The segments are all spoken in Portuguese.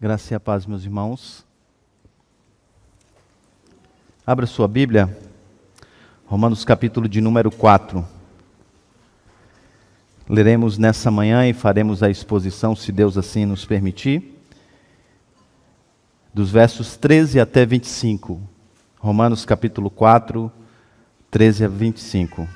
Graça e a paz, meus irmãos. Abra sua Bíblia, Romanos capítulo de número 4. Leremos nessa manhã e faremos a exposição, se Deus assim nos permitir, dos versos 13 até 25. Romanos capítulo 4, 13 a 25.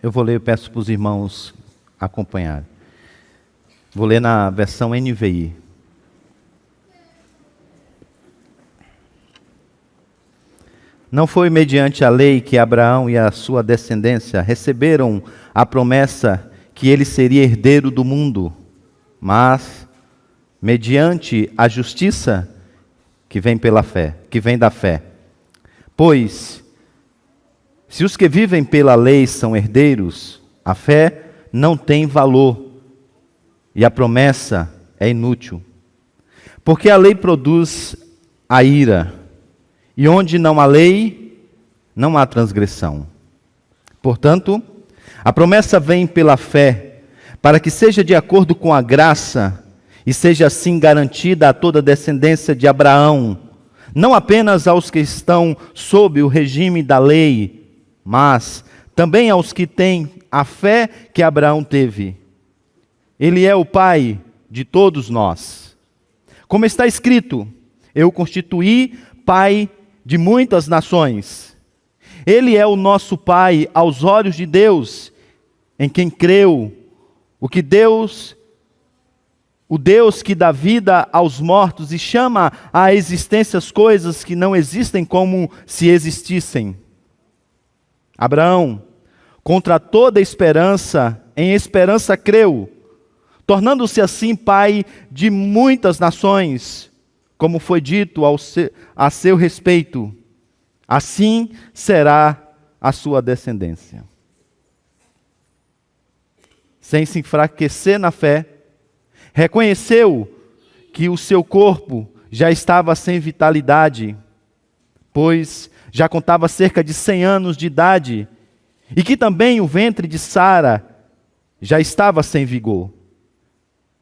Eu vou ler, eu peço para os irmãos acompanharem. Vou ler na versão NVI. Não foi mediante a lei que Abraão e a sua descendência receberam a promessa que ele seria herdeiro do mundo, mas mediante a justiça que vem pela fé, que vem da fé. Pois se os que vivem pela lei são herdeiros, a fé não tem valor e a promessa é inútil. Porque a lei produz a ira, e onde não há lei, não há transgressão. Portanto, a promessa vem pela fé, para que seja de acordo com a graça e seja assim garantida a toda a descendência de Abraão, não apenas aos que estão sob o regime da lei, mas também aos que têm a fé que Abraão teve. Ele é o pai de todos nós. Como está escrito, eu o constituí pai de muitas nações. Ele é o nosso pai aos olhos de Deus, em quem creu, o Deus que dá vida aos mortos e chama à existência as coisas que não existem como se existissem. Abraão, contra toda esperança, em esperança creu, tornando-se assim pai de muitas nações, como foi dito a seu respeito, assim será a sua descendência. Sem se enfraquecer na fé, reconheceu que o seu corpo já estava sem vitalidade, pois já contava cerca de 100 anos de idade, e que também o ventre de Sara já estava sem vigor.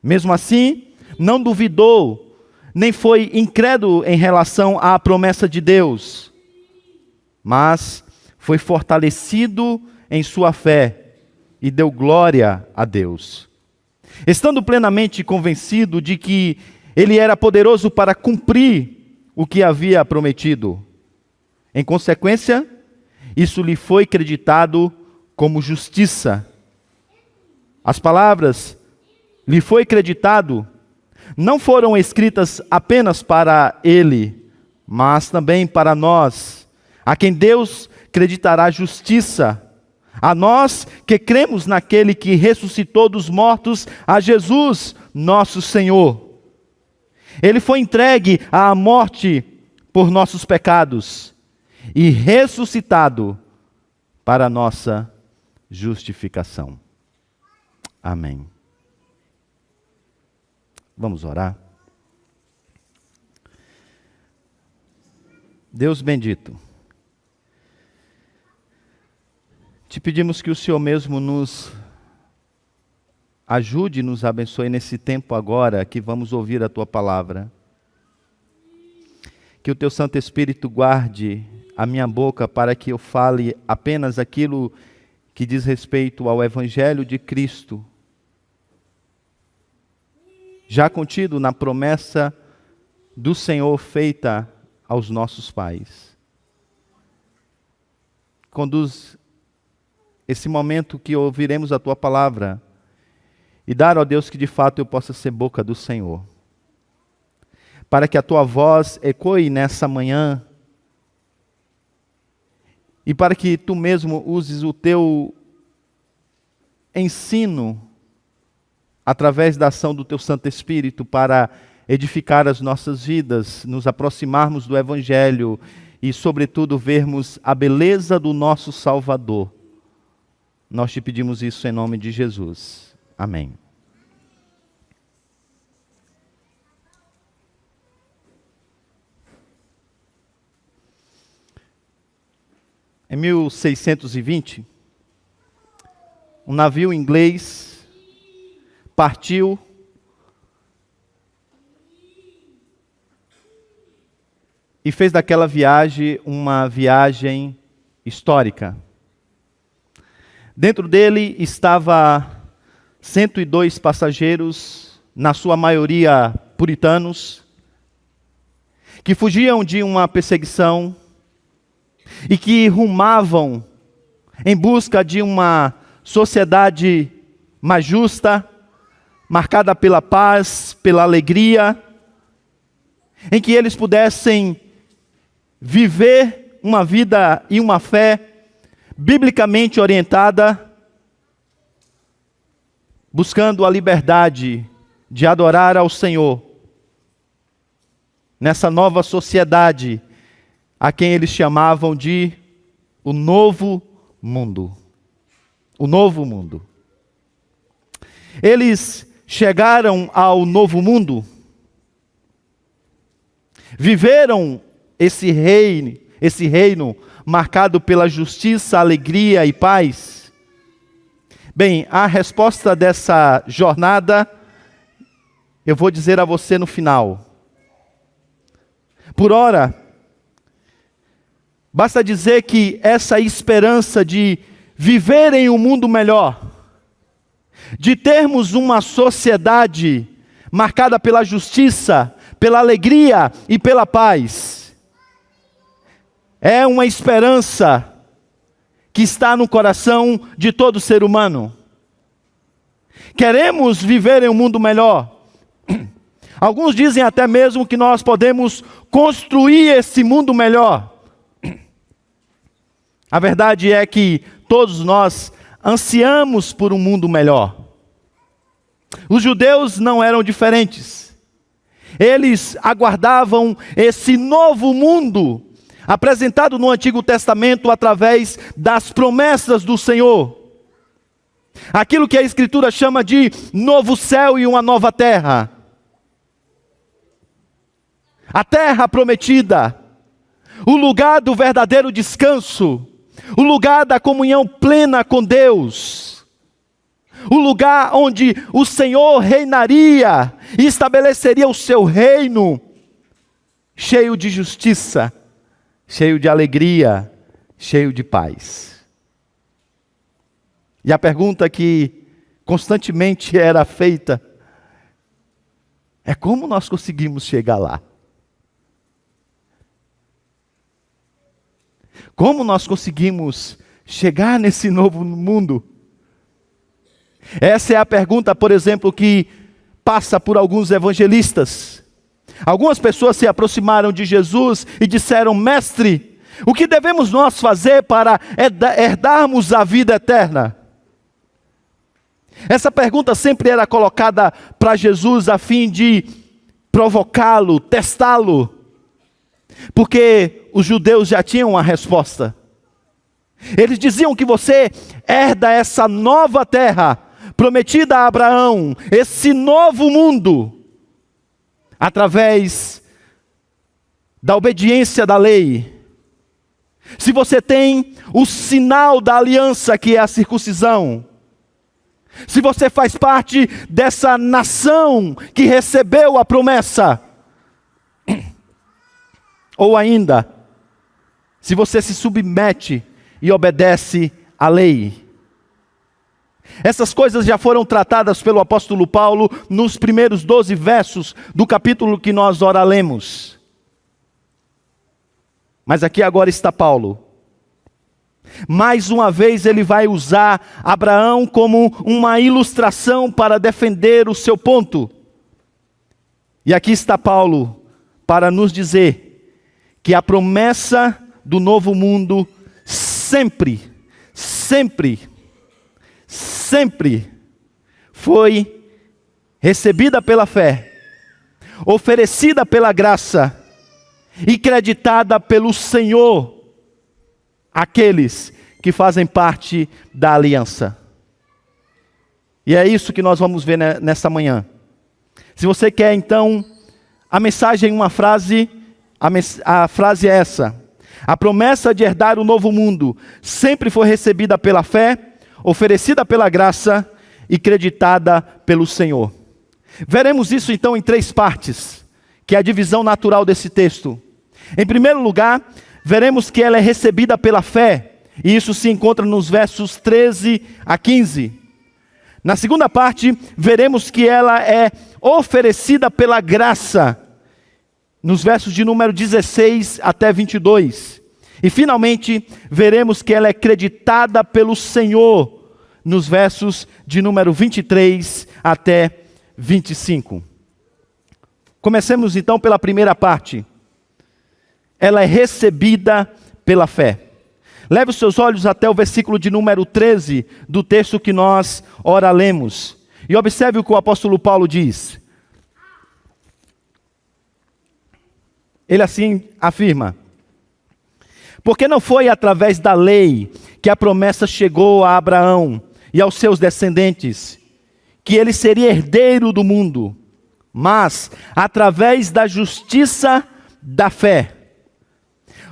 Mesmo assim, não duvidou, nem foi incrédulo em relação à promessa de Deus, mas foi fortalecido em sua fé e deu glória a Deus, estando plenamente convencido de que ele era poderoso para cumprir o que havia prometido. Em consequência, isso lhe foi creditado como justiça. As palavras lhe foi creditado não foram escritas apenas para ele, mas também para nós, a quem Deus creditará justiça, a nós que cremos naquele que ressuscitou dos mortos, a Jesus, nosso Senhor. Ele foi entregue à morte por nossos pecados e ressuscitado para a nossa justificação. Amém. Vamos orar. Deus bendito, te pedimos que o Senhor mesmo nos ajude e nos abençoe nesse tempo agora que vamos ouvir a Tua palavra. Que o Teu Santo Espírito guarde a minha boca para que eu fale apenas aquilo que diz respeito ao Evangelho de Cristo, já contido na promessa do Senhor feita aos nossos pais. Conduz esse momento que ouviremos a Tua palavra e dar, ó Deus, que de fato eu possa ser boca do Senhor, para que a Tua voz ecoe nessa manhã e para que Tu mesmo uses o Teu ensino através da ação do Teu Santo Espírito para edificar as nossas vidas, nos aproximarmos do Evangelho e, sobretudo, vermos a beleza do nosso Salvador. Nós te pedimos isso em nome de Jesus. Amém. Em 1620, um navio inglês partiu e fez daquela viagem uma viagem histórica. Dentro dele estava 102 passageiros, na sua maioria puritanos, que fugiam de uma perseguição e que rumavam em busca de uma sociedade mais justa, marcada pela paz, pela alegria, em que eles pudessem viver uma vida e uma fé biblicamente orientada, buscando a liberdade de adorar ao Senhor, nessa nova sociedade, a quem eles chamavam de o Novo Mundo. O Novo Mundo. Eles chegaram ao Novo Mundo, viveram esse reino marcado pela justiça, alegria e paz. Bem, a resposta dessa jornada, eu vou dizer a você no final. Por ora, basta dizer que essa esperança de viver em um mundo melhor, de termos uma sociedade marcada pela justiça, pela alegria e pela paz, é uma esperança que está no coração de todo ser humano. Queremos viver em um mundo melhor. Alguns dizem até mesmo que nós podemos construir esse mundo melhor. A verdade é que todos nós ansiamos por um mundo melhor. Os judeus não eram diferentes. Eles aguardavam esse novo mundo apresentado no Antigo Testamento através das promessas do Senhor. Aquilo que a Escritura chama de novo céu e uma nova terra. A terra prometida, o lugar do verdadeiro descanso, o lugar da comunhão plena com Deus, o lugar onde o Senhor reinaria e estabeleceria o seu reino, cheio de justiça, cheio de alegria, cheio de paz. E a pergunta que constantemente era feita é: como nós conseguimos chegar lá? Como nós conseguimos chegar nesse novo mundo? Essa é a pergunta, por exemplo, que passa por alguns evangelistas. Algumas pessoas se aproximaram de Jesus e disseram: Mestre, o que devemos nós fazer para herdarmos a vida eterna? Essa pergunta sempre era colocada para Jesus a fim de provocá-lo, testá-lo. Porque os judeus já tinham a resposta. Eles diziam que você herda essa nova terra prometida a Abraão, esse novo mundo, através da obediência da lei. Se você tem o sinal da aliança, que é a circuncisão, se você faz parte dessa nação que recebeu a promessa, ou ainda, se você se submete e obedece à lei. Essas coisas já foram tratadas pelo apóstolo Paulo nos primeiros 12 versos do capítulo que nós ora lemos. Mas aqui agora está Paulo. Mais uma vez ele vai usar Abraão como uma ilustração para defender o seu ponto. E aqui está Paulo para nos dizer que a promessa do novo mundo sempre foi recebida pela fé, oferecida pela graça e creditada pelo Senhor àqueles que fazem parte da aliança. E é isso que nós vamos ver nessa manhã. Se você quer então a mensagem em uma frase, a frase é essa: A promessa de herdar o novo mundo sempre foi recebida pela fé, oferecida pela graça e creditada pelo Senhor. Veremos isso então em 3 partes, que é a divisão natural desse texto. Em primeiro lugar, veremos que ela é recebida pela fé, e isso se encontra nos versos 13 a 15. Na segunda parte, veremos que ela é oferecida pela graça, nos versos de número 16 até 22. E finalmente, veremos que ela é creditada pelo Senhor, nos versos de número 23 até 25. Comecemos então pela primeira parte. Ela é recebida pela fé. Leve os seus olhos até o versículo de número 13 do texto que nós ora lemos. E observe o que o apóstolo Paulo diz. Ele assim afirma: porque não foi através da lei que a promessa chegou a Abraão e aos seus descendentes, que ele seria herdeiro do mundo, mas através da justiça da fé.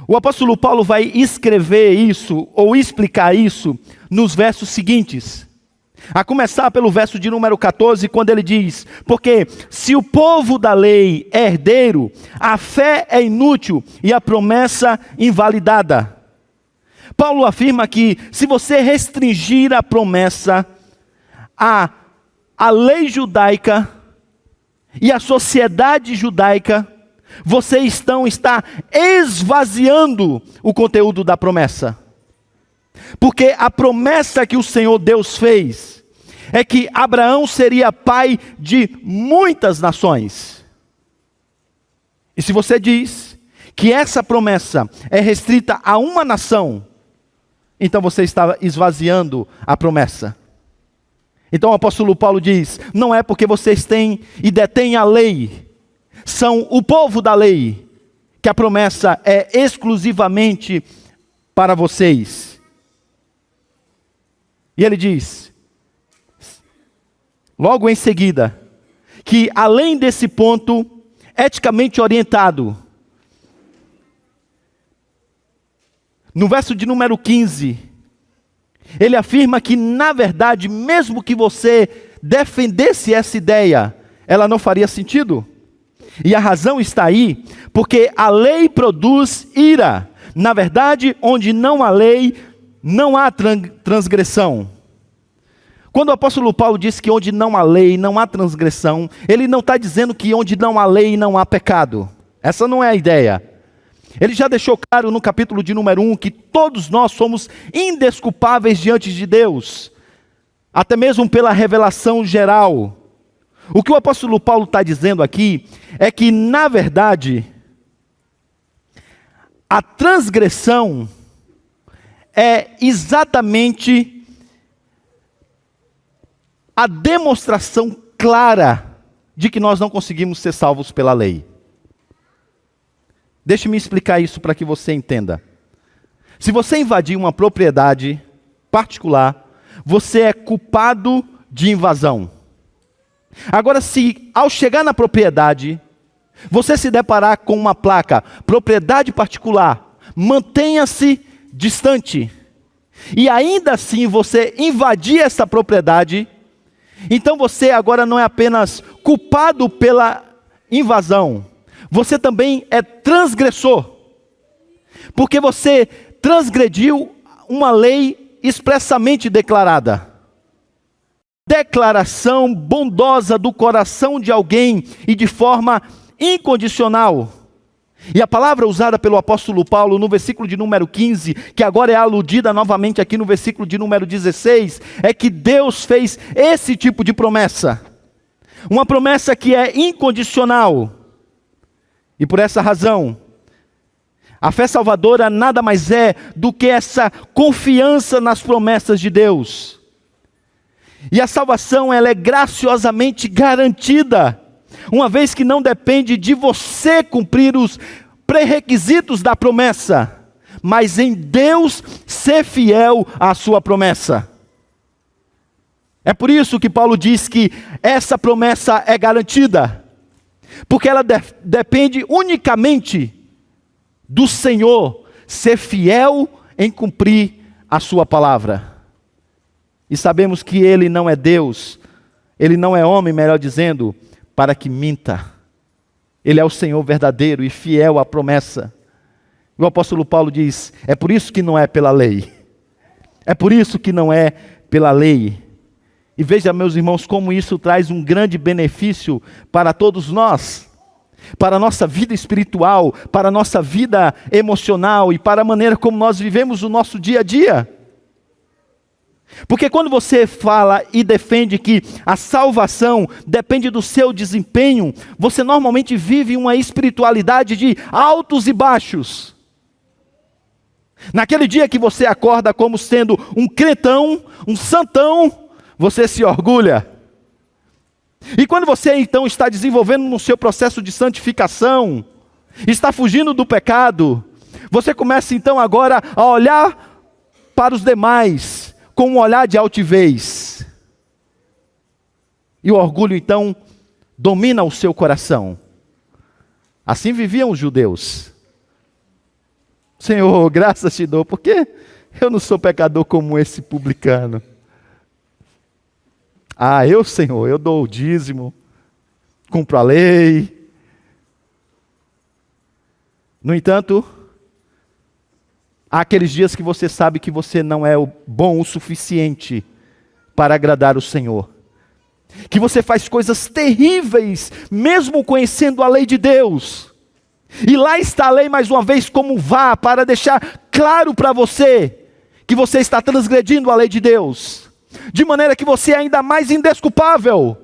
O apóstolo Paulo vai escrever isso, ou explicar isso, nos versos seguintes. A começar pelo verso de número 14, quando ele diz: porque se o povo da lei é herdeiro, a fé é inútil e a promessa invalidada. Paulo afirma que se você restringir a promessa à lei judaica e à sociedade judaica, você está esvaziando o conteúdo da promessa. Porque a promessa que o Senhor Deus fez é que Abraão seria pai de muitas nações. E se você diz que essa promessa é restrita a uma nação, então você está esvaziando a promessa. Então o apóstolo Paulo diz: não é porque vocês têm e detêm a lei, são o povo da lei, que a promessa é exclusivamente para vocês. E ele diz, logo em seguida, que além desse ponto eticamente orientado, no verso de número 15, ele afirma que, na verdade, mesmo que você defendesse essa ideia, ela não faria sentido. E a razão está aí, porque a lei produz ira. Na verdade, onde não há lei, não há transgressão. Quando o apóstolo Paulo diz que onde não há lei, não há transgressão, ele não está dizendo que onde não há lei, não há pecado. Essa não é a ideia. Ele já deixou claro no capítulo de número 1 que todos nós somos indesculpáveis diante de Deus, até mesmo pela revelação geral. O que o apóstolo Paulo está dizendo aqui é que, na verdade, a transgressão é exatamente a demonstração clara de que nós não conseguimos ser salvos pela lei. Deixe-me explicar isso para que você entenda. Se você invadir uma propriedade particular, você é culpado de invasão. Agora, se ao chegar na propriedade, você se deparar com uma placa, propriedade particular, mantenha-se distante, e ainda assim você invadir essa propriedade, então você agora não é apenas culpado pela invasão, você também é transgressor, porque você transgrediu uma lei expressamente declarada. Declaração bondosa do coração de alguém e de forma incondicional. E a palavra usada pelo apóstolo Paulo no versículo de número 15, que agora é aludida novamente aqui no versículo de número 16, é que Deus fez esse tipo de promessa. Uma promessa que é incondicional. E por essa razão, a fé salvadora nada mais é do que essa confiança nas promessas de Deus. E a salvação, ela é graciosamente garantida, uma vez que não depende de você cumprir os pré-requisitos da promessa, mas em Deus ser fiel à sua promessa. É por isso que Paulo diz que essa promessa é garantida, porque ela depende unicamente do Senhor ser fiel em cumprir a sua palavra. E sabemos que Ele não é Deus, Ele não é homem, melhor dizendo, para que minta. Ele é o Senhor verdadeiro e fiel à promessa. O apóstolo Paulo diz, é por isso que não é pela lei. É por isso que não é pela lei. E veja, meus irmãos, como isso traz um grande benefício para todos nós. Para a nossa vida espiritual, para a nossa vida emocional e para a maneira como nós vivemos o nosso dia a dia. Porque quando você fala e defende que a salvação depende do seu desempenho, você normalmente vive uma espiritualidade de altos e baixos. Naquele dia que você acorda como sendo um crentão, um santão, você se orgulha. E quando você então está desenvolvendo no seu processo de santificação, está fugindo do pecado, você começa então agora a olhar para os demais com um olhar de altivez. E o orgulho então domina o seu coração. Assim viviam os judeus. Senhor, graças te dou, porque eu não sou pecador como esse publicano. Eu, Senhor, eu dou o dízimo, cumpro a lei. No entanto, há aqueles dias que você sabe que você não é bom o suficiente para agradar o Senhor. Que você faz coisas terríveis, mesmo conhecendo a lei de Deus. E lá está a lei mais uma vez como vá, para deixar claro para você que você está transgredindo a lei de Deus. De maneira que você é ainda mais indesculpável.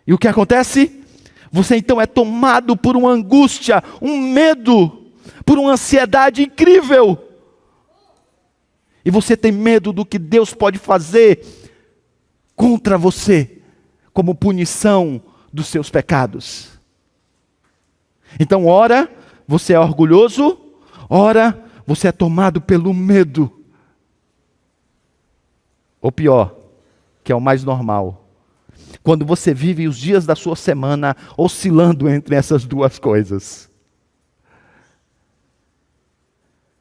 E o que acontece? Você então é tomado por uma angústia, um medo, por uma ansiedade incrível. E você tem medo do que Deus pode fazer contra você, como punição dos seus pecados. Então, ora, você é orgulhoso, ora, você é tomado pelo medo. Ou pior, que é o mais normal, quando você vive os dias da sua semana oscilando entre essas duas coisas.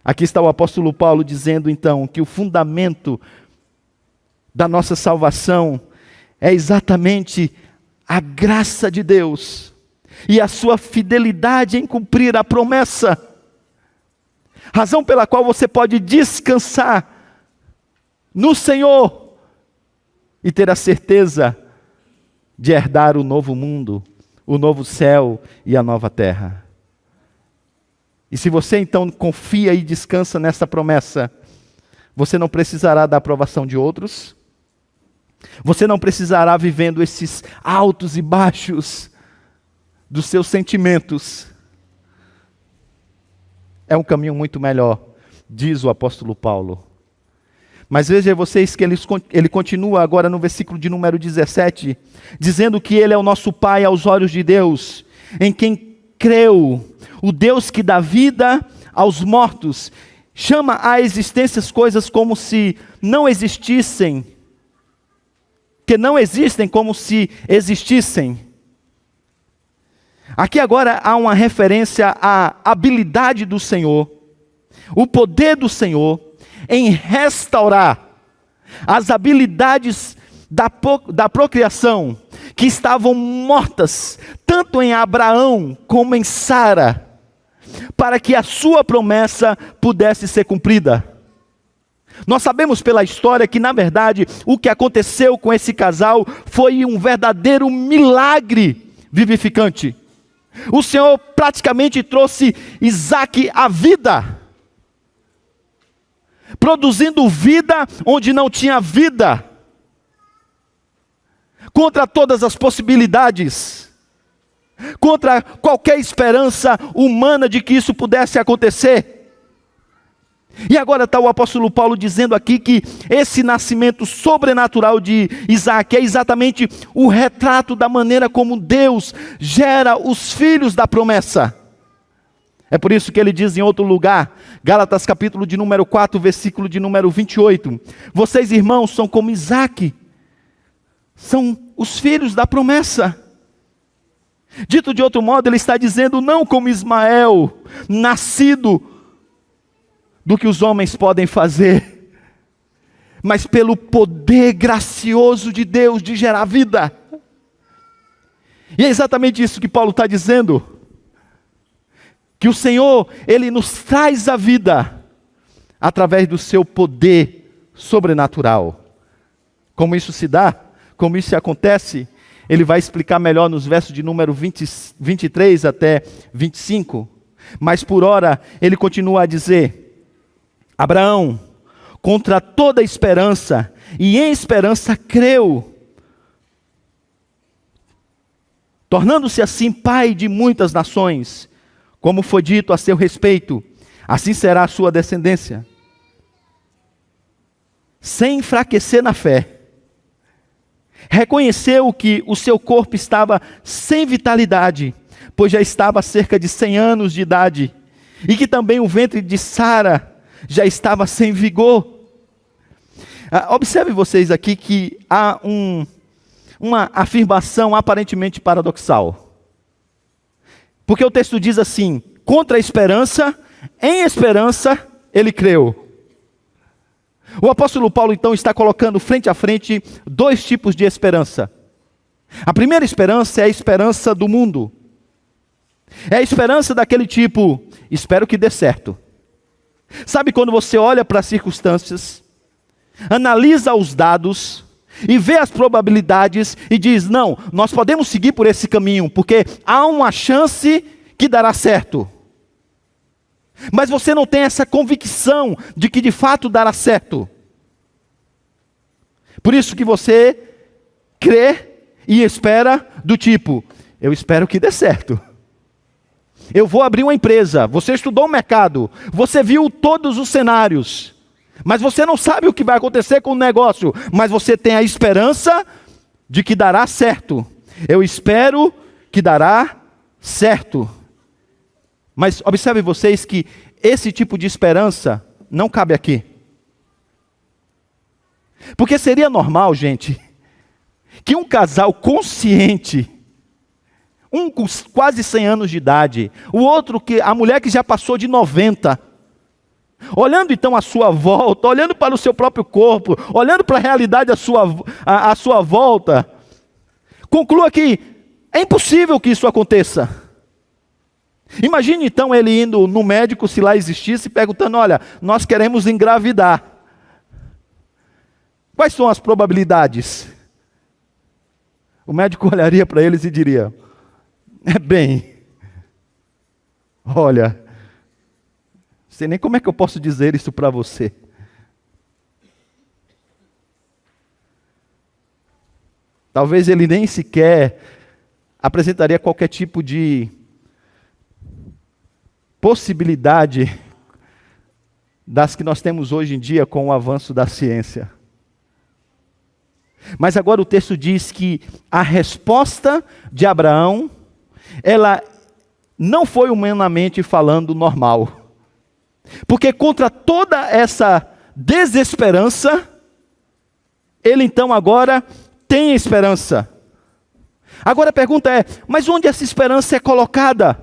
Aqui está o apóstolo Paulo dizendo então que o fundamento da nossa salvação é exatamente a graça de Deus e a sua fidelidade em cumprir a promessa. Razão pela qual você pode descansar no Senhor e ter a certeza de herdar o novo mundo, o novo céu e a nova terra. E se você então confia e descansa nessa promessa, você não precisará da aprovação de outros, você não precisará vivendo esses altos e baixos dos seus sentimentos. É um caminho muito melhor, diz o apóstolo Paulo. Mas veja vocês que ele continua agora no versículo de número 17, dizendo que Ele é o nosso Pai aos olhos de Deus, em quem creu, o Deus que dá vida aos mortos, chama à existência as coisas como se não existissem, que não existem como se existissem. Aqui agora há uma referência à habilidade do Senhor, o poder do Senhor, em restaurar as habilidades da procriação que estavam mortas, tanto em Abraão como em Sara, para que a sua promessa pudesse ser cumprida. Nós sabemos pela história que, na verdade, o que aconteceu com esse casal foi um verdadeiro milagre vivificante. O Senhor praticamente trouxe Isaac à vida, produzindo vida onde não tinha vida, contra todas as possibilidades, contra qualquer esperança humana de que isso pudesse acontecer. E agora está o apóstolo Paulo dizendo aqui que esse nascimento sobrenatural de Isaac é exatamente o retrato da maneira como Deus gera os filhos da promessa. É por isso que ele diz em outro lugar, Gálatas capítulo de número 4, versículo de número 28, vocês irmãos são como Isaac, são os filhos da promessa. Dito de outro modo, ele está dizendo não como Ismael, nascido do que os homens podem fazer, mas pelo poder gracioso de Deus de gerar vida. E é exatamente isso que Paulo está dizendo, que o Senhor, Ele nos traz a vida, através do seu poder sobrenatural. Como isso se dá, como isso acontece, ele vai explicar melhor nos versos de número 23 até 25. Mas por ora, ele continua a dizer: Abraão, contra toda esperança, e em esperança creu, tornando-se assim pai de muitas nações, como foi dito a seu respeito, assim será a sua descendência. Sem enfraquecer na fé, reconheceu que o seu corpo estava sem vitalidade, pois já estava há cerca de 100 anos de idade, e que também o ventre de Sara já estava sem vigor. Observe vocês aqui que há uma afirmação aparentemente paradoxal. Porque o texto diz assim: contra a esperança, em esperança ele creu. O apóstolo Paulo então está colocando frente a frente dois tipos de esperança. A primeira esperança é a esperança do mundo. É a esperança daquele tipo: espero que dê certo. Sabe quando você olha para as circunstâncias, analisa os dados e vê as probabilidades e diz: não, nós podemos seguir por esse caminho, porque há uma chance que dará certo. Mas você não tem essa convicção de que de fato dará certo. Por isso que você crê e espera do tipo: eu espero que dê certo. Eu vou abrir uma empresa. Você estudou o mercado, você viu todos os cenários, mas você não sabe o que vai acontecer com o negócio, mas você tem a esperança de que dará certo. Eu espero que dará certo. Mas observe vocês que esse tipo de esperança não cabe aqui. Porque seria normal, gente, que um casal consciente, um com quase 100 anos de idade, o outro, a mulher que já passou de 90, olhando então à sua volta, olhando para o seu próprio corpo, olhando para a realidade à sua volta, conclua que é impossível que isso aconteça. Imagine então ele indo no médico, se lá existisse, perguntando: olha, nós queremos engravidar. Quais são as probabilidades? O médico olharia para eles e diria: olha, não sei nem como é que eu posso dizer isso para você. Talvez ele nem sequer apresentaria qualquer tipo de possibilidade das que nós temos hoje em dia com o avanço da ciência. Mas agora o texto diz que a resposta de Abraão, ela não foi humanamente falando normal. Porque contra toda essa desesperança, ele então agora tem esperança. Agora a pergunta é: mas onde essa esperança é colocada?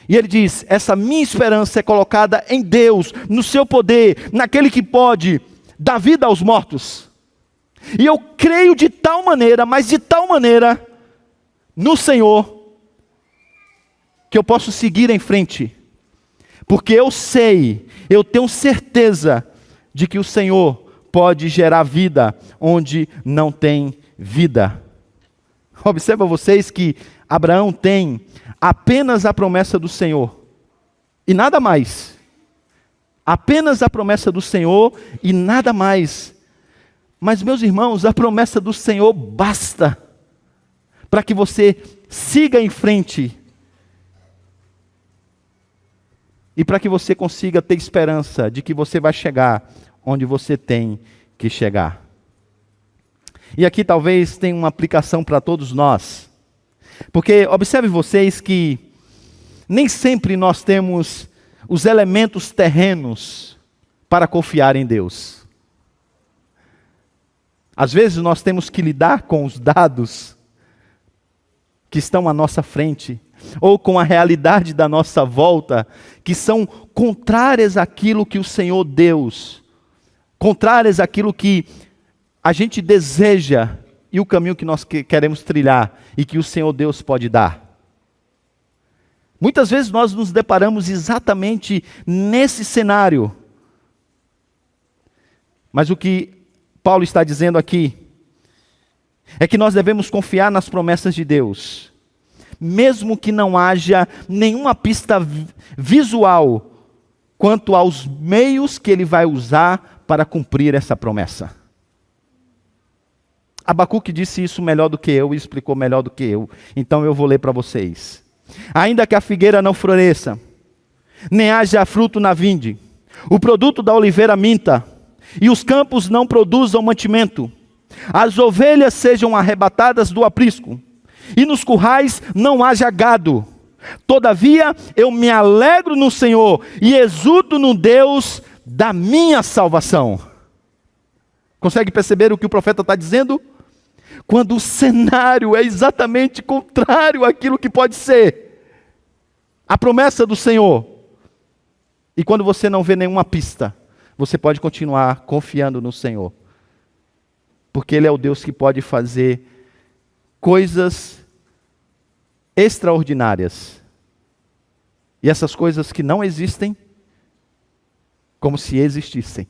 E ele diz: essa minha esperança é colocada em Deus, no seu poder, naquele que pode dar vida aos mortos. E eu creio de tal maneira, mas de tal maneira, no Senhor, que eu posso seguir em frente. Porque eu sei, eu tenho certeza de que o Senhor pode gerar vida onde não tem vida. Observa vocês que Abraão tem apenas a promessa do Senhor e nada mais. Apenas a promessa do Senhor e nada mais. Mas, meus irmãos, a promessa do Senhor basta para que você siga em frente e para que você consiga ter esperança de que você vai chegar onde você tem que chegar. E aqui talvez tenha uma aplicação para todos nós. Porque observe vocês que nem sempre nós temos os elementos terrenos para confiar em Deus. Às vezes nós temos que lidar com os dados que estão à nossa frente. ou com a realidade da nossa volta, que são contrárias àquilo que o Senhor Deus, contrárias àquilo que a gente deseja e o caminho que nós queremos trilhar e que o Senhor Deus pode dar. Muitas vezes nós nos deparamos exatamente nesse cenário. Mas o que Paulo está dizendo aqui é que nós devemos confiar nas promessas de Deus, mesmo que não haja nenhuma pista visual quanto aos meios que ele vai usar para cumprir essa promessa. Abacuque disse isso melhor do que eu e explicou melhor do que eu. Então eu vou ler para vocês. Ainda que a figueira não floresça, nem haja fruto na vinde, o produto da oliveira minta, e os campos não produzam mantimento, as ovelhas sejam arrebatadas do aprisco, e nos currais não haja gado. Todavia eu me alegro no Senhor e exulto no Deus da minha salvação. Consegue perceber o que o profeta está dizendo? Quando o cenário é exatamente contrário àquilo que pode ser a promessa do Senhor, e quando você não vê nenhuma pista, você pode continuar confiando no Senhor, porque Ele é o Deus que pode fazer coisas extraordinárias, e essas coisas que não existem, como se existissem.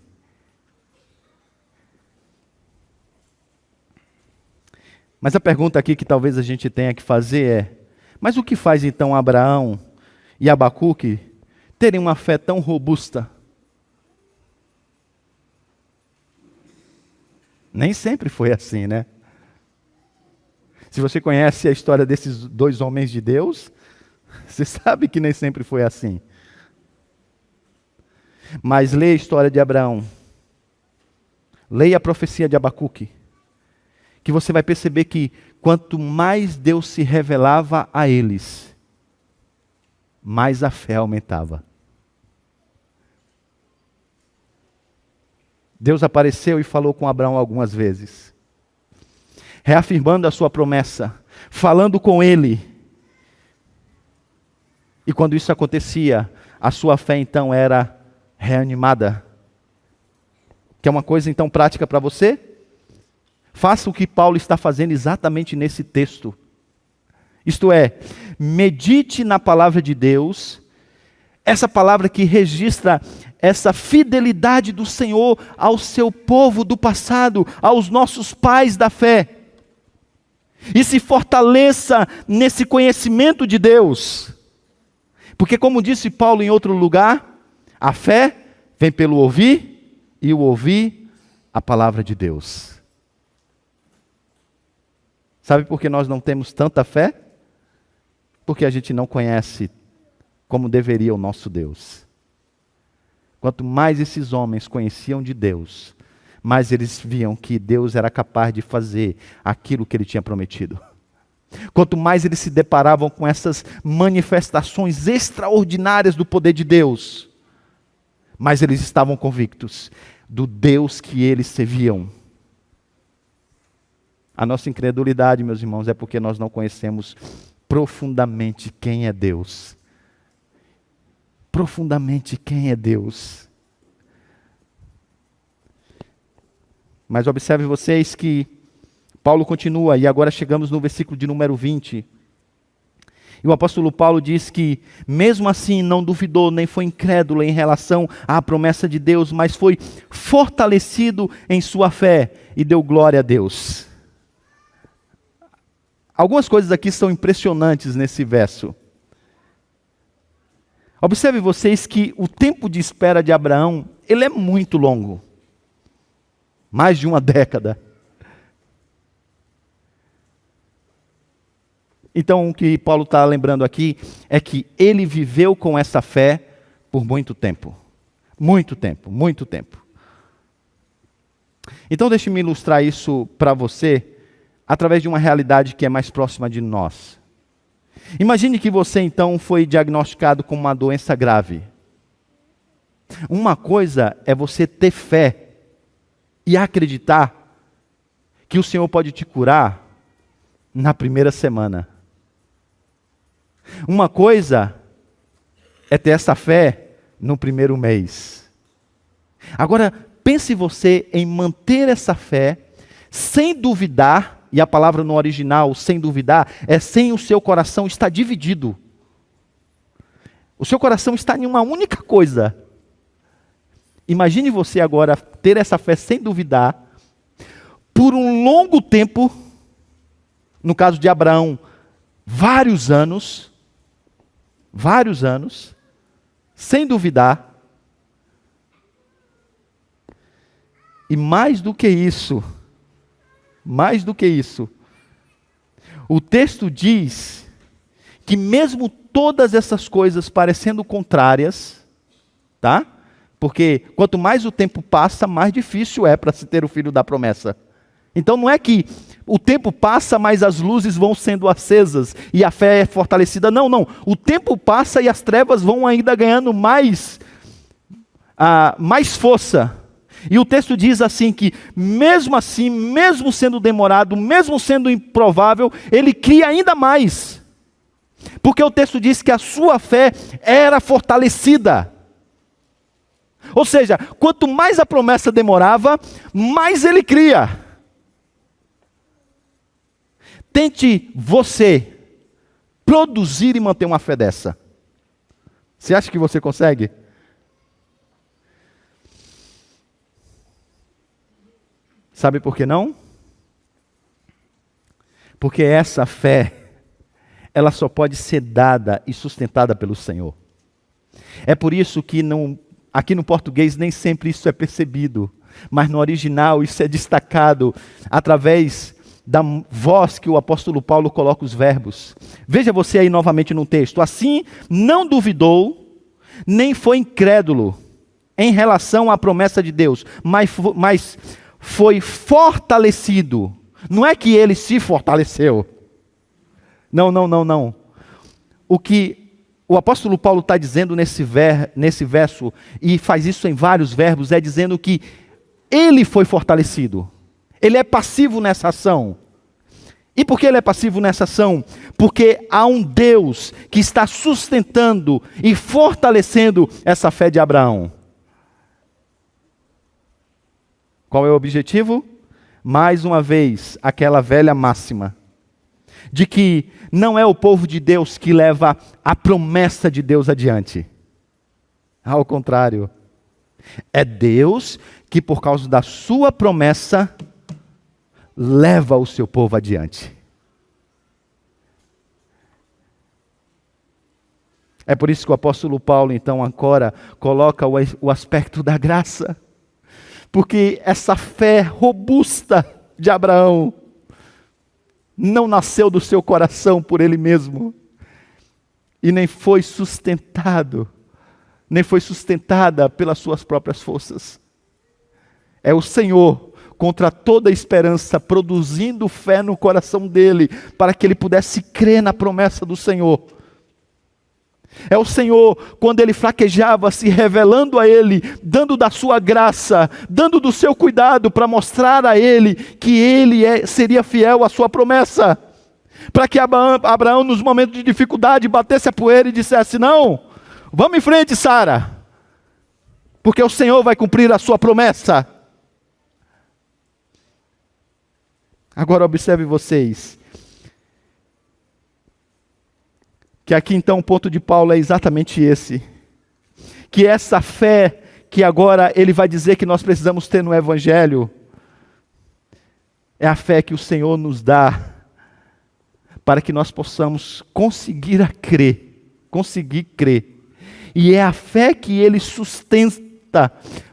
Mas a pergunta aqui que talvez a gente tenha que fazer é: mas o que faz então Abraão e Abacuque terem uma fé tão robusta? Nem sempre foi assim, né? Se você conhece a história desses dois homens de Deus, você sabe que nem sempre foi assim. Mas leia a história de Abraão, leia a profecia de Abacuque, que você vai perceber que quanto mais Deus se revelava a eles, mais a fé aumentava. Deus apareceu e falou com Abraão algumas vezes, reafirmando a sua promessa, falando com ele. E quando isso acontecia, a sua fé então era reanimada. Quer uma coisa então prática para você? Faça o que Paulo está fazendo exatamente nesse texto. Isto é, medite na palavra de Deus, essa palavra que registra essa fidelidade do Senhor ao seu povo do passado, aos nossos pais da fé. E se fortaleça nesse conhecimento de Deus. Porque como disse Paulo em outro lugar, a fé vem pelo ouvir, e o ouvir a palavra de Deus. Sabe por que nós não temos tanta fé? Porque a gente não conhece como deveria o nosso Deus. Quanto mais esses homens conheciam de Deus, mais eles viam que Deus era capaz de fazer aquilo que Ele tinha prometido. Quanto mais eles se deparavam com essas manifestações extraordinárias do poder de Deus, mais eles estavam convictos do Deus que eles serviam. A nossa incredulidade, meus irmãos, é porque nós não conhecemos profundamente quem é Deus. Profundamente quem é Deus. Mas observe vocês que Paulo continua, e agora chegamos no versículo de número 20. E o apóstolo Paulo diz que, mesmo assim, não duvidou, nem foi incrédulo em relação à promessa de Deus, mas foi fortalecido em sua fé e deu glória a Deus. Algumas coisas aqui são impressionantes nesse verso. Observe vocês que o tempo de espera de Abraão, ele é muito longo. Mais de uma década. Então, o que Paulo está lembrando aqui é que ele viveu com essa fé por muito tempo. Muito tempo, muito tempo. Então, deixe-me ilustrar isso para você através de uma realidade que é mais próxima de nós. Imagine que você, então, foi diagnosticado com uma doença grave. Uma coisa é você ter fé e acreditar que o Senhor pode te curar na primeira semana. Uma coisa é ter essa fé no primeiro mês. Agora, pense você em manter essa fé sem duvidar, e a palavra no original, sem duvidar, é sem o seu coração estar dividido. O seu coração está em uma única coisa. Imagine você agora ter essa fé sem duvidar, por um longo tempo, no caso de Abraão, vários anos, sem duvidar. E mais do que isso, o texto diz que mesmo todas essas coisas parecendo contrárias, tá? Porque quanto mais o tempo passa, mais difícil é para se ter o filho da promessa. Então não é que o tempo passa, mas as luzes vão sendo acesas e a fé é fortalecida. Não. O tempo passa e as trevas vão ainda ganhando mais força. E o texto diz assim que, mesmo assim, mesmo sendo demorado, mesmo sendo improvável, ele cria ainda mais. Porque o texto diz que a sua fé era fortalecida. Ou seja, quanto mais a promessa demorava, mais ele cria. Tente você produzir e manter uma fé dessa. Você acha que você consegue? Sabe por que não? Porque essa fé, ela só pode ser dada e sustentada pelo Senhor. É por isso que aqui no português nem sempre isso é percebido, mas no original isso é destacado através da voz que o apóstolo Paulo coloca os verbos. Veja você aí novamente no texto. Assim, não duvidou, nem foi incrédulo em relação à promessa de Deus, mas foi fortalecido. Não é que ele se fortaleceu. Não. O que o apóstolo Paulo está dizendo nesse verso, e faz isso em vários verbos, é dizendo que ele foi fortalecido. Ele é passivo nessa ação. E por que ele é passivo nessa ação? Porque há um Deus que está sustentando e fortalecendo essa fé de Abraão. Qual é o objetivo? Mais uma vez, aquela velha máxima de que não é o povo de Deus que leva a promessa de Deus adiante. Ao contrário, é Deus que, por causa da sua promessa, leva o seu povo adiante. É por isso que o apóstolo Paulo, então, agora coloca o aspecto da graça. Porque essa fé robusta de Abraão não nasceu do seu coração por ele mesmo. E nem foi sustentada pelas suas próprias forças. É o Senhor, contra toda esperança, produzindo fé no coração dele, para que ele pudesse crer na promessa do Senhor. É o Senhor, quando ele fraquejava, se revelando a ele, dando da sua graça, dando do seu cuidado para mostrar a ele que ele seria fiel à sua promessa. Para que Abraão, nos momentos de dificuldade, batesse a poeira e dissesse: não, vamos em frente, Sara, porque o Senhor vai cumprir a sua promessa. Agora observe vocês, que aqui então o ponto de Paulo é exatamente esse, que essa fé que agora ele vai dizer que nós precisamos ter no Evangelho, é a fé que o Senhor nos dá, para que nós possamos conseguir crer, e é a fé que ele sustenta,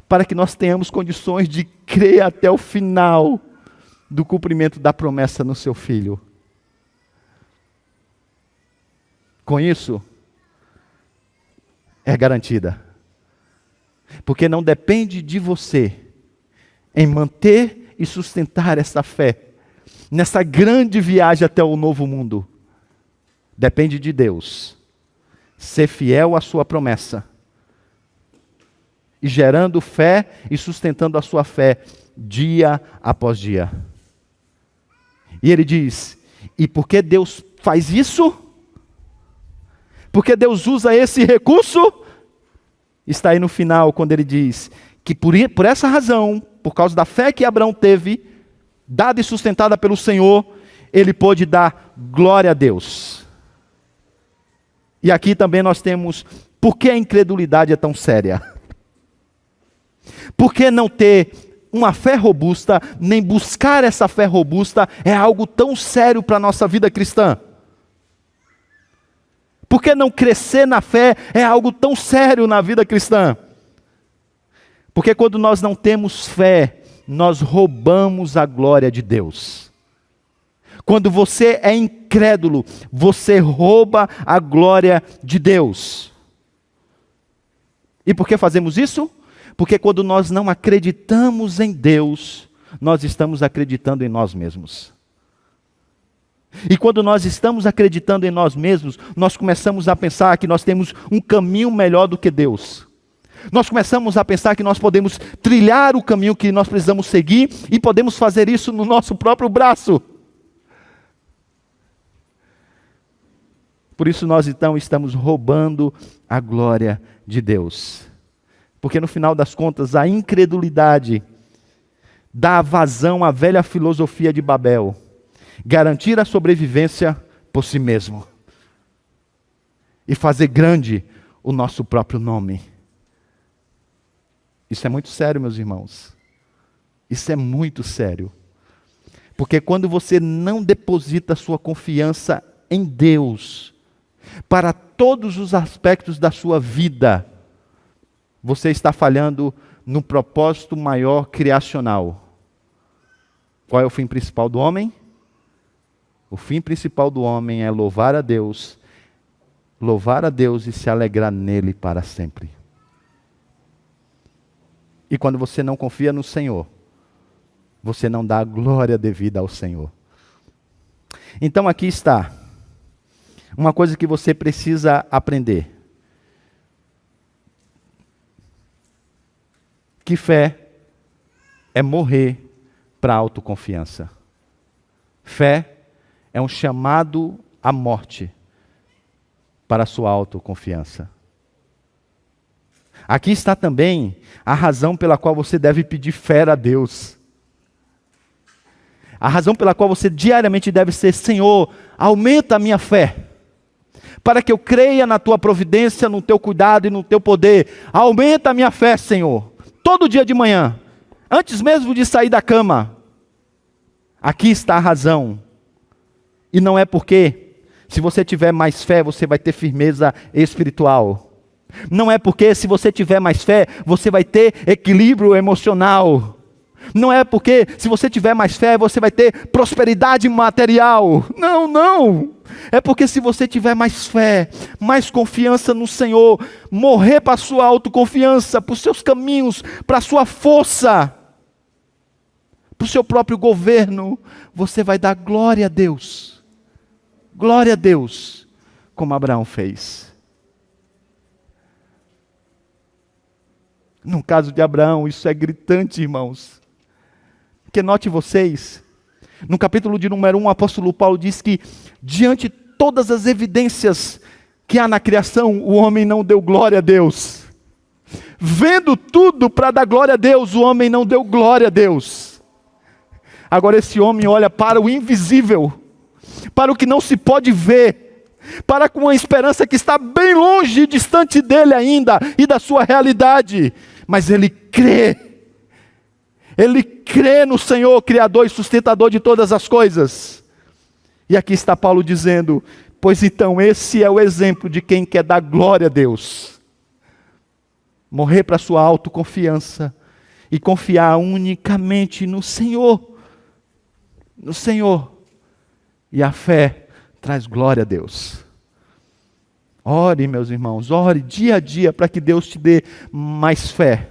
para que nós tenhamos condições de crer até o final, do cumprimento da promessa no seu Filho. Com isso, é garantida. Porque não depende de você em manter e sustentar essa fé, nessa grande viagem até o novo mundo. Depende de Deus ser fiel à sua promessa, e gerando fé e sustentando a sua fé dia após dia. E ele diz: e porque Deus faz isso, Porque Deus usa esse recurso, está aí no final, quando ele diz que por essa razão, por causa da fé que Abraão teve, dada e sustentada pelo Senhor, ele pôde dar glória a Deus. E aqui também nós temos, por que a incredulidade é tão séria? Por que não ter uma fé robusta, nem buscar essa fé robusta é algo tão sério para a nossa vida cristã? Por que não crescer na fé é algo tão sério na vida cristã? Porque quando nós não temos fé, nós roubamos a glória de Deus. Quando você é incrédulo, você rouba a glória de Deus. E por que fazemos isso? Porque quando nós não acreditamos em Deus, nós estamos acreditando em nós mesmos. E quando nós estamos acreditando em nós mesmos, nós começamos a pensar que nós temos um caminho melhor do que Deus. Nós começamos a pensar que nós podemos trilhar o caminho que nós precisamos seguir e podemos fazer isso no nosso próprio braço. Por isso nós então estamos roubando a glória de Deus. Porque no final das contas a incredulidade dá vazão à velha filosofia de Babel. Garantir a sobrevivência por si mesmo. E fazer grande o nosso próprio nome. Isso é muito sério, meus irmãos. Isso é muito sério. Porque quando você não deposita sua confiança em Deus, para todos os aspectos da sua vida, você está falhando no propósito maior criacional. Qual é o fim principal do homem? O fim principal do homem é louvar a Deus e se alegrar nele para sempre. E quando você não confia no Senhor, você não dá a glória devida ao Senhor. Então aqui está uma coisa que você precisa aprender. Que fé é morrer para a autoconfiança. Fé é um chamado à morte para a sua autoconfiança. Aqui está também a razão pela qual você deve pedir fé a Deus. A razão pela qual você diariamente deve ser: Senhor, aumenta a minha fé, para que eu creia na tua providência, no teu cuidado e no teu poder. Aumenta a minha fé, Senhor, todo dia de manhã, antes mesmo de sair da cama. Aqui está a razão. E não é porque, se você tiver mais fé, você vai ter firmeza espiritual. Não é porque, se você tiver mais fé, você vai ter equilíbrio emocional. Não é porque, se você tiver mais fé, você vai ter prosperidade material. Não, não. É porque se você tiver mais fé, mais confiança no Senhor, morrer para a sua autoconfiança, para os seus caminhos, para a sua força, para o seu próprio governo, você vai dar glória a Deus. Glória a Deus, como Abraão fez. No caso de Abraão, isso é gritante, irmãos. Porque note vocês, no capítulo de número 1, o apóstolo Paulo diz que, diante de todas as evidências que há na criação, o homem não deu glória a Deus. Vendo tudo para dar glória a Deus, o homem não deu glória a Deus. Agora esse homem olha para o invisível, para o que não se pode ver, para com uma esperança que está bem longe, distante dele ainda e da sua realidade, mas ele crê no Senhor, Criador e sustentador de todas as coisas. E aqui está Paulo dizendo: pois então esse é o exemplo de quem quer dar glória a Deus, morrer para a sua autoconfiança e confiar unicamente no Senhor, e a fé traz glória a Deus. Ore, meus irmãos, ore dia a dia para que Deus te dê mais fé,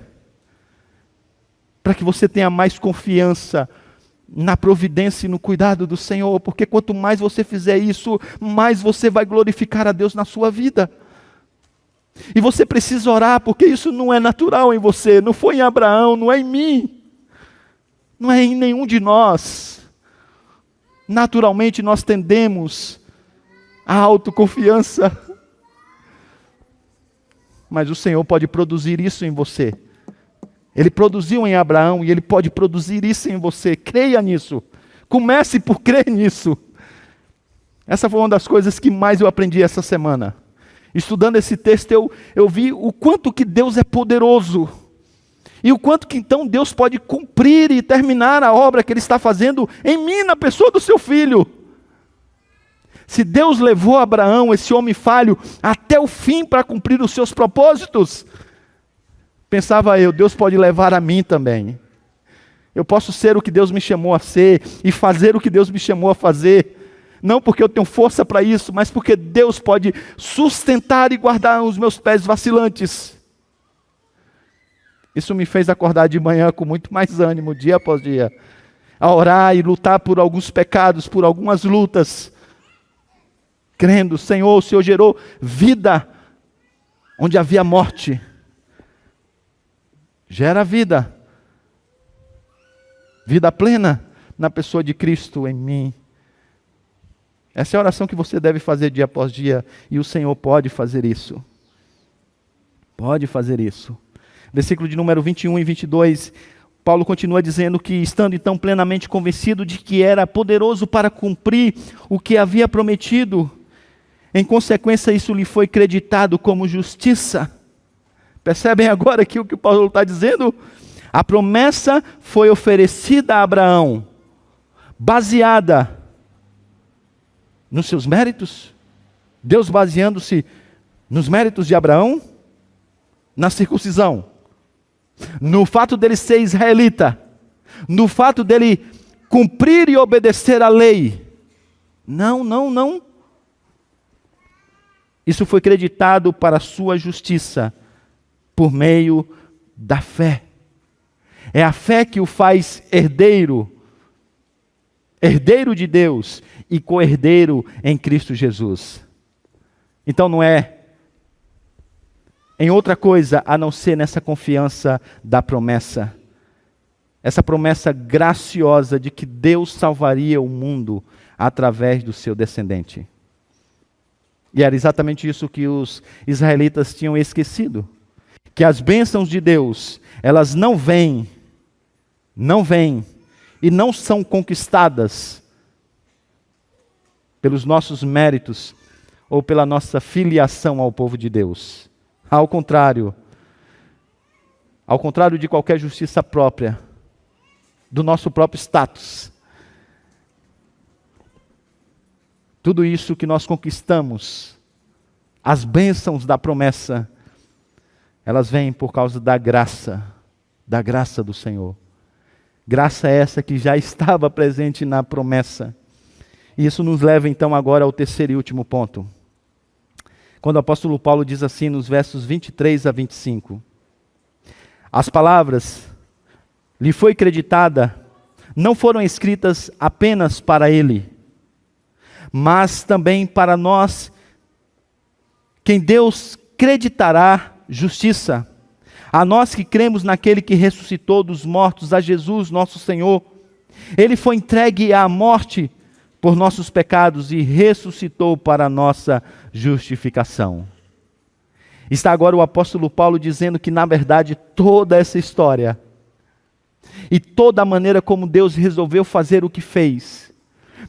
para que você tenha mais confiança na providência e no cuidado do Senhor, porque quanto mais você fizer isso, mais você vai glorificar a Deus na sua vida. E você precisa orar, porque isso não é natural em você, não foi em Abraão, não é em mim, não é em nenhum de nós. Naturalmente nós tendemos à autoconfiança, mas o Senhor pode produzir isso em você. Ele produziu em Abraão e Ele pode produzir isso em você. Creia nisso. Comece por crer nisso. Essa foi uma das coisas que mais eu aprendi essa semana. Estudando esse texto, eu vi o quanto que Deus é poderoso. E o quanto que então Deus pode cumprir e terminar a obra que Ele está fazendo em mim, na pessoa do seu filho. Se Deus levou Abraão, esse homem falho, até o fim para cumprir os seus propósitos, pensava eu, Deus pode levar a mim também. Eu posso ser o que Deus me chamou a ser e fazer o que Deus me chamou a fazer. Não porque eu tenho força para isso, mas porque Deus pode sustentar e guardar os meus pés vacilantes. Isso me fez acordar de manhã com muito mais ânimo, dia após dia, a orar e lutar por alguns pecados, por algumas lutas, crendo, Senhor, o Senhor gerou vida onde havia morte. Gera vida, vida plena na pessoa de Cristo em mim. Essa é a oração que você deve fazer dia após dia, e o Senhor pode fazer isso. Pode fazer isso. Versículo de número 21 e 22, Paulo continua dizendo que, estando então plenamente convencido de que era poderoso para cumprir o que havia prometido, em consequência isso lhe foi creditado como justiça. Percebem agora aqui o que o Paulo está dizendo? A promessa foi oferecida a Abraão, baseada nos seus méritos, Deus baseando-se nos méritos de Abraão, na circuncisão, no fato dele ser israelita, no fato dele cumprir e obedecer à lei. Não. Isso foi creditado para a sua justiça, por meio da fé. É a fé que o faz herdeiro de Deus e co-herdeiro em Cristo Jesus. Então não é em outra coisa a não ser nessa confiança da promessa. Essa promessa graciosa de que Deus salvaria o mundo através do seu descendente. E era exatamente isso que os israelitas tinham esquecido. Que as bênçãos de Deus, elas não vêm e não são conquistadas pelos nossos méritos ou pela nossa filiação ao povo de Deus. Ao contrário de qualquer justiça própria, do nosso próprio status. Tudo isso que nós conquistamos, as bênçãos da promessa, elas vêm por causa da graça do Senhor. Graça essa que já estava presente na promessa. E isso nos leva então agora ao terceiro e último ponto. Quando o apóstolo Paulo diz assim nos versos 23 a 25. As palavras lhe foi creditada, não foram escritas apenas para ele, mas também para nós, quem Deus creditará justiça. A nós que cremos naquele que ressuscitou dos mortos, a Jesus nosso Senhor. Ele foi entregue à morte por nossos pecados e ressuscitou para a nossa justificação. Está agora o apóstolo Paulo dizendo que, na verdade, toda essa história e toda a maneira como Deus resolveu fazer o que fez,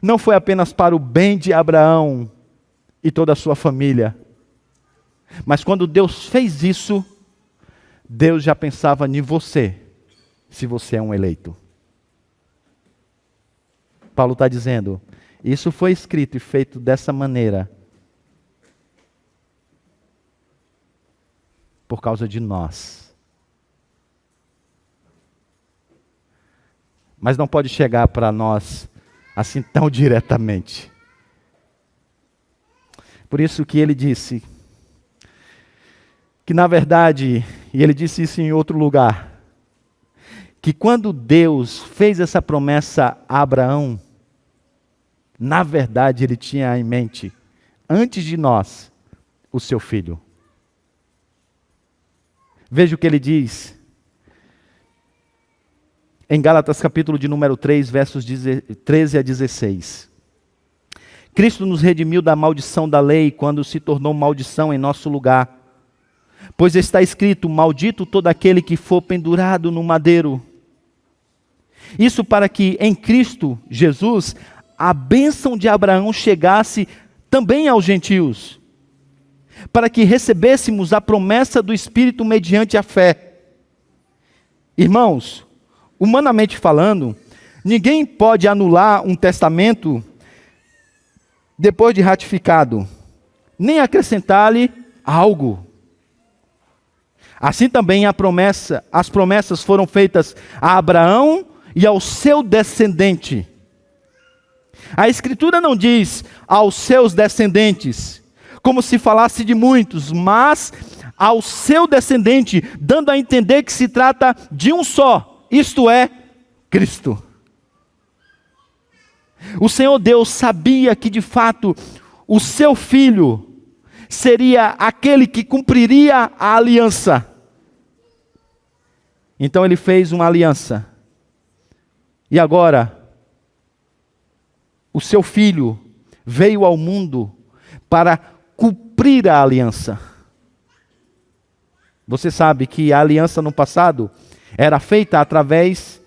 não foi apenas para o bem de Abraão e toda a sua família, mas quando Deus fez isso, Deus já pensava em você, se você é um eleito. Paulo está dizendo, isso foi escrito e feito dessa maneira, por causa de nós. Mas não pode chegar para nós assim tão diretamente. Por isso que ele disse que na verdade, e ele disse isso em outro lugar, que quando Deus fez essa promessa a Abraão, na verdade ele tinha em mente, antes de nós, o seu filho. Veja o que ele diz em Gálatas capítulo de número 3, versos 13 a 16. Cristo nos redimiu da maldição da lei quando se tornou maldição em nosso lugar. Pois está escrito: maldito todo aquele que for pendurado no madeiro. Isso para que em Cristo Jesus a bênção de Abraão chegasse também aos gentios, para que recebêssemos a promessa do Espírito mediante a fé. Irmãos, humanamente falando, ninguém pode anular um testamento depois de ratificado, nem acrescentar-lhe algo. Assim também as promessas foram feitas a Abraão e ao seu descendente. A Escritura não diz aos seus descendentes, como se falasse de muitos, mas ao seu descendente, dando a entender que se trata de um só, isto é, Cristo. O Senhor Deus sabia que de fato o seu filho seria aquele que cumpriria a aliança. Então ele fez uma aliança. E agora, o seu filho veio ao mundo para cumprir a aliança. Você sabe que a aliança no passado era feita através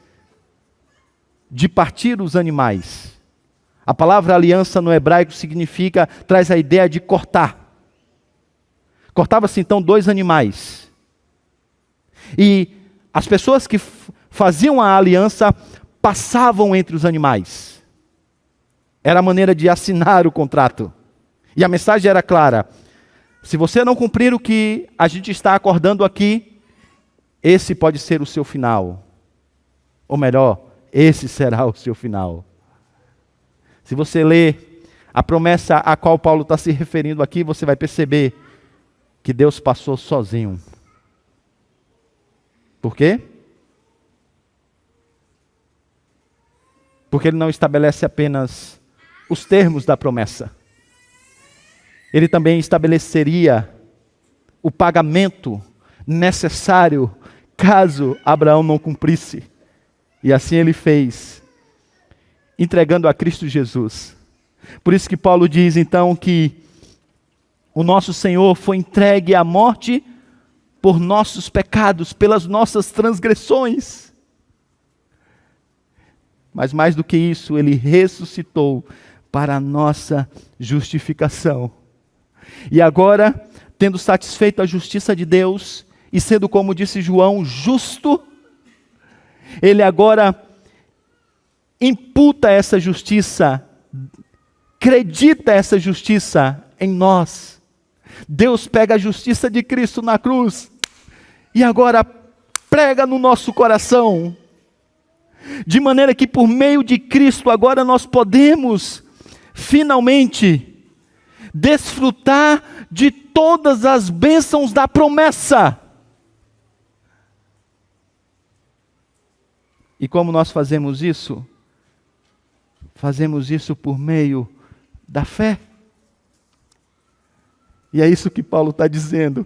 de partir os animais. A palavra aliança no hebraico traz a ideia de cortar. Cortava-se então 2 animais. E as pessoas que faziam a aliança passavam entre os animais. Era a maneira de assinar o contrato. E a mensagem era clara: se você não cumprir o que a gente está acordando aqui, esse pode ser o seu final. Ou melhor, esse será o seu final. Se você ler a promessa a qual Paulo está se referindo aqui, você vai perceber que Deus passou sozinho. Por quê? Porque Ele não estabelece apenas os termos da promessa. Ele também estabeleceria o pagamento necessário caso Abraão não cumprisse. E assim Ele fez, entregando a Cristo Jesus. Por isso que Paulo diz então que o nosso Senhor foi entregue à morte por nossos pecados, pelas nossas transgressões. Mas mais do que isso, Ele ressuscitou para a nossa justificação. E agora, tendo satisfeito a justiça de Deus, e sendo, como disse João, justo, Ele agora imputa essa justiça, acredita essa justiça em nós. Deus pega a justiça de Cristo na cruz e agora prega no nosso coração, de maneira que por meio de Cristo agora nós podemos finalmente desfrutar de todas as bênçãos da promessa. E como nós fazemos isso? Fazemos isso por meio da fé. E é isso que Paulo está dizendo.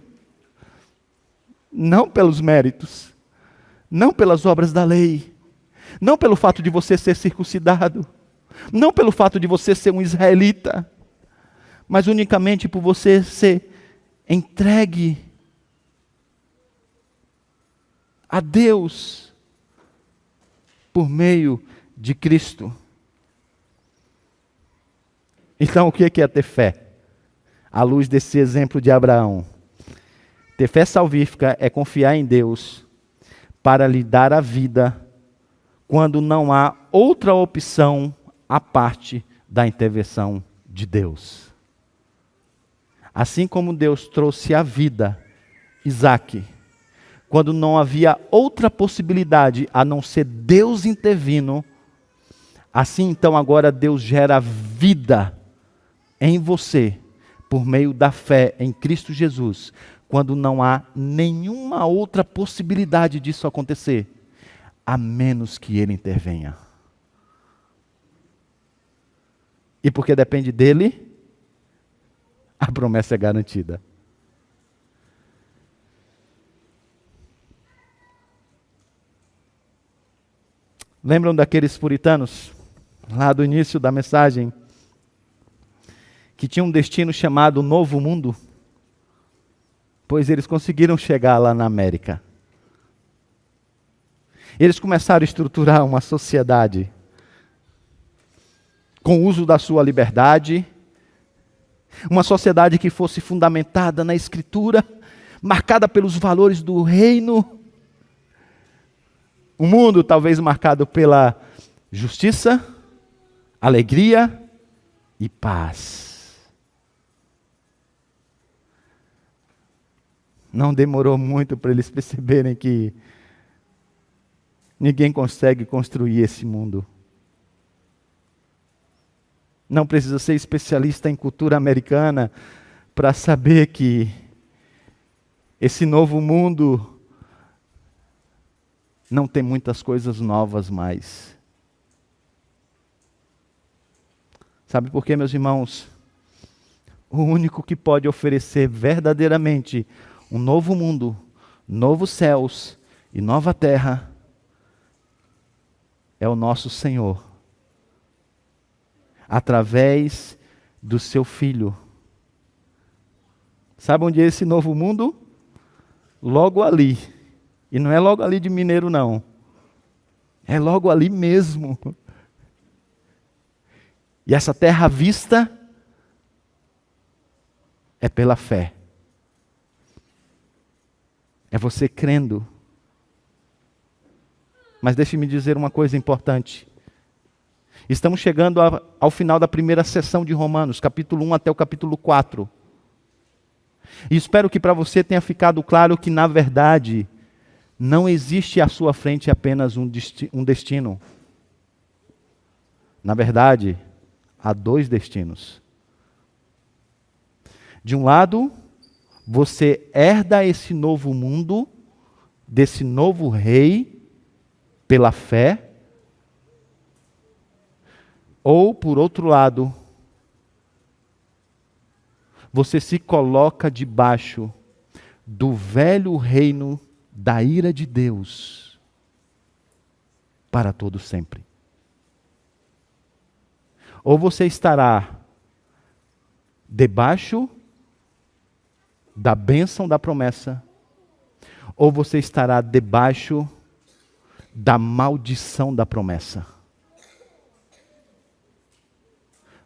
Não pelos méritos, não pelas obras da lei, não pelo fato de você ser circuncidado, não pelo fato de você ser um israelita, mas unicamente por você ser entregue a Deus por meio de Cristo. Então, o que é ter fé? À luz desse exemplo de Abraão. Ter fé salvífica é confiar em Deus para lhe dar a vida quando não há outra opção à parte da intervenção de Deus. Assim como Deus trouxe a vida, Isaque, quando não havia outra possibilidade a não ser Deus intervindo, assim então agora Deus gera vida em você, por meio da fé em Cristo Jesus, quando não há nenhuma outra possibilidade disso acontecer, a menos que Ele intervenha. E porque depende dEle, a promessa é garantida. Lembram daqueles puritanos, lá do início da mensagem, que tinha um destino chamado Novo Mundo? Pois eles conseguiram chegar lá na América. Eles começaram a estruturar uma sociedade com o uso da sua liberdade, uma sociedade que fosse fundamentada na Escritura, marcada pelos valores do reino. Um mundo talvez marcado pela justiça, alegria e paz. Não demorou muito para eles perceberem que ninguém consegue construir esse mundo. Não precisa ser especialista em cultura americana para saber que esse novo mundo não tem muitas coisas novas mais. Sabe por quê, meus irmãos? O único que pode oferecer verdadeiramente um novo mundo, novos céus e nova terra é o nosso Senhor, através do seu Filho. Sabe onde é esse novo mundo? Logo ali. E não é logo ali de Mineiro, não. É logo ali mesmo. E essa terra à vista é pela fé. É você crendo. Mas deixe-me dizer uma coisa importante. Estamos chegando ao final da primeira sessão de Romanos, capítulo 1 até o capítulo 4. E espero que para você tenha ficado claro que, na verdade, não existe à sua frente apenas um destino. Na verdade, há dois destinos. De um lado, você herda esse novo mundo, desse novo rei, pela fé. Ou, por outro lado, você se coloca debaixo do velho reino da ira de Deus para todo sempre. Ou você estará debaixo da bênção da promessa, ou você estará debaixo da maldição da promessa.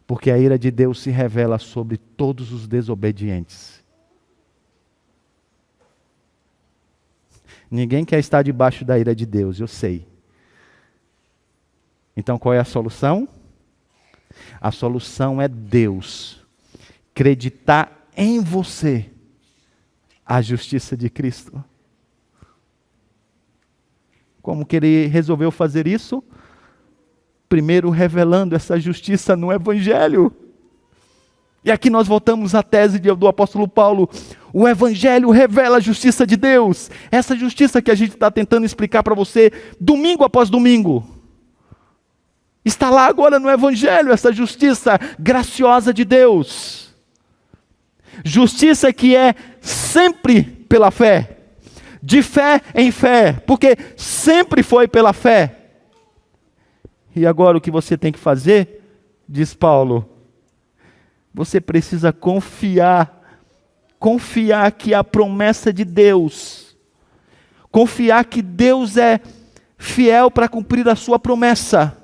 Porque a ira de Deus se revela sobre todos os desobedientes. Ninguém quer estar debaixo da ira de Deus, eu sei. Então qual é a solução? A solução é Deus acreditar em você a justiça de Cristo. Como que ele resolveu fazer isso? Primeiro revelando essa justiça no Evangelho. E aqui nós voltamos à tese do apóstolo Paulo. O Evangelho revela a justiça de Deus. Essa justiça que a gente está tentando explicar para você domingo após domingo. Está lá agora no Evangelho, essa justiça graciosa de Deus. Justiça que é sempre pela fé. De fé em fé. Porque sempre foi pela fé. E agora o que você tem que fazer, diz Paulo, você precisa confiar que a promessa de Deus, confiar que Deus é fiel para cumprir a sua promessa.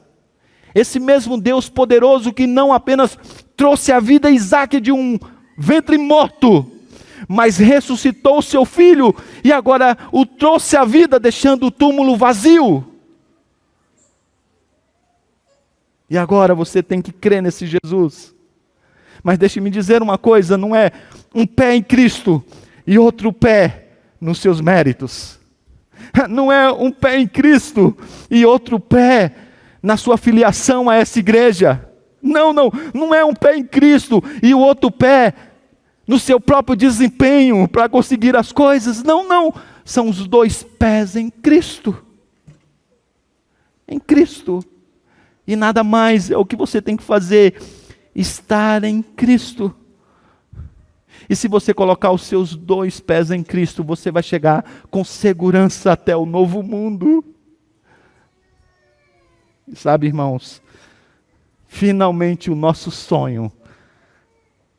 Esse mesmo Deus poderoso que não apenas trouxe a vida a Isaac de um ventre morto, mas ressuscitou o seu filho e agora o trouxe à vida deixando o túmulo vazio. E agora você tem que crer nesse Jesus. Mas deixe-me dizer uma coisa, não é um pé em Cristo e outro pé nos seus méritos. Não é um pé em Cristo e outro pé na sua filiação a essa igreja. Não é um pé em Cristo e o outro pé no seu próprio desempenho para conseguir as coisas. Não, são os dois pés em Cristo. Em Cristo. E nada mais é o que você tem que fazer, estar em Cristo. E se você colocar os seus dois pés em Cristo, você vai chegar com segurança até o novo mundo. E sabe, irmãos, finalmente o nosso sonho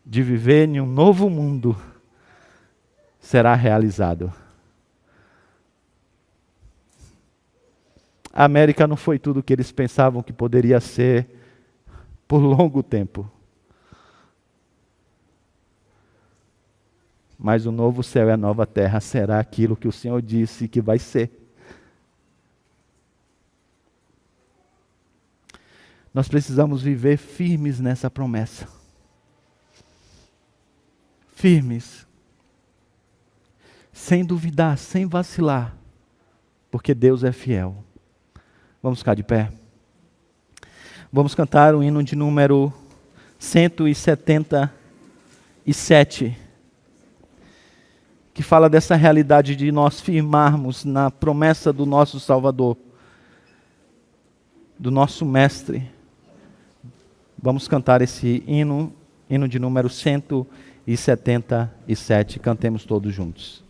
de viver em um novo mundo será realizado. A América não foi tudo o que eles pensavam que poderia ser por longo tempo. Mas o novo céu e a nova terra será aquilo que o Senhor disse que vai ser. Nós precisamos viver firmes nessa promessa. Firmes. Sem duvidar, sem vacilar. Porque Deus é fiel. Vamos ficar de pé. Vamos cantar o hino de número 177. Que fala dessa realidade de nós firmarmos na promessa do nosso Salvador. Do nosso Mestre. Vamos cantar esse hino de número 177. Cantemos todos juntos.